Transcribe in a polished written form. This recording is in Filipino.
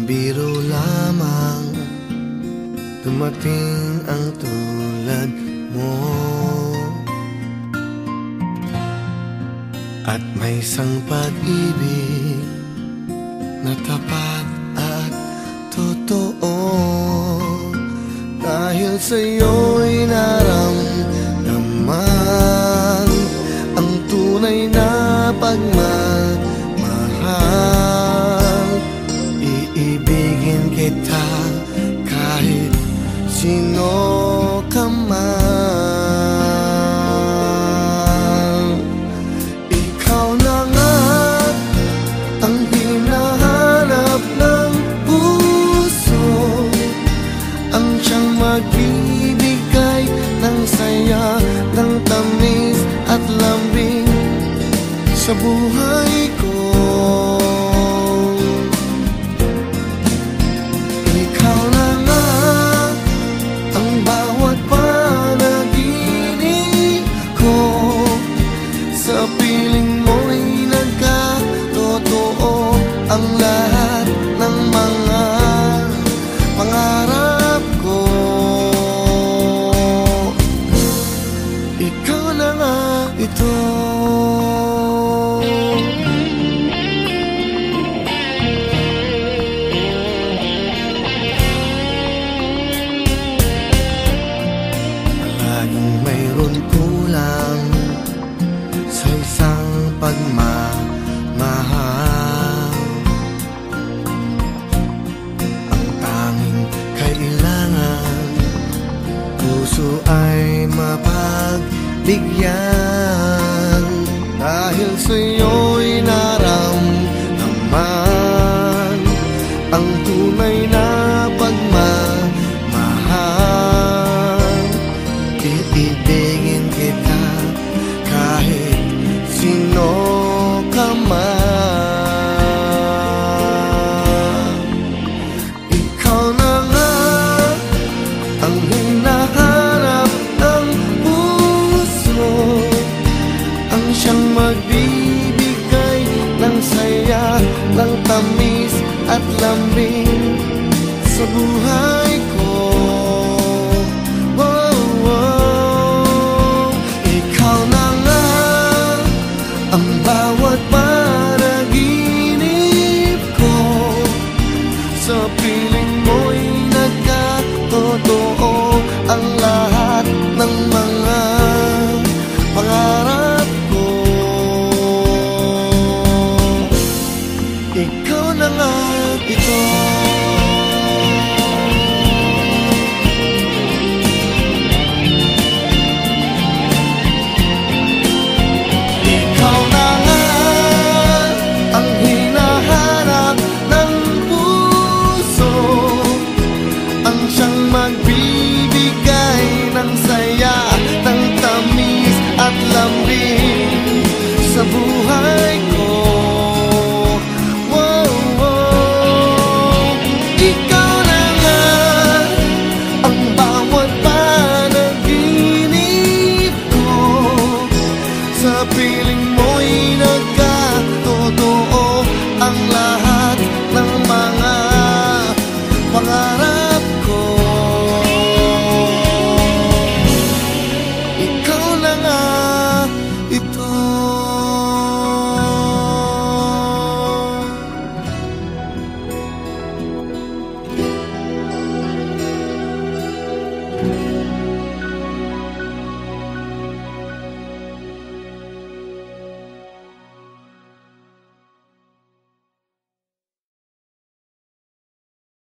biro lamang dumating ang tulad mo, at may isang pag-ibig na tapat at totoo. Dahil sa'yo'y naramdaman ang tunay na pagmamahal. Iibigin kita kahit sino ka man. Ikaw na nga ang hinahanap ng puso, ang siyang magbibigay ng saya, ng tamis at lambing sa buhay ko. Ikaw na nga ang bawat panaginip ko, sa piling mo'y nagkatotoo ang lahat ng mga pangarap ko. Ikaw na nga ito. Palaging mayroon kulang sa isang pagmamahal. Ang tanging kailangan, puso ay mapagbigyan. Dahil sa'yo'y naramdaman ang tunay na pagmamahal. Iibigin kita kahit sino ka man. Ikaw na nga ang hinahanap ng puso, ang siyang magbibigay ng saya, ng tamis at lambing sa buhay ko. Oh, oh. Ikaw na nga ang bawat panaginip ko, sa piling mo'y nagkatotoo ang lahat ng mga pangarap ko. Ikaw na nga ito. Ikaw na nga ang hinahanap ng puso, ang siyang magbibigay ng saya, ng tamis at lambing sa buhay ko. Wow, wow. Ikaw na nga ang bawat panaginip ko, sa piling mo'y nagkatotoo ang lahat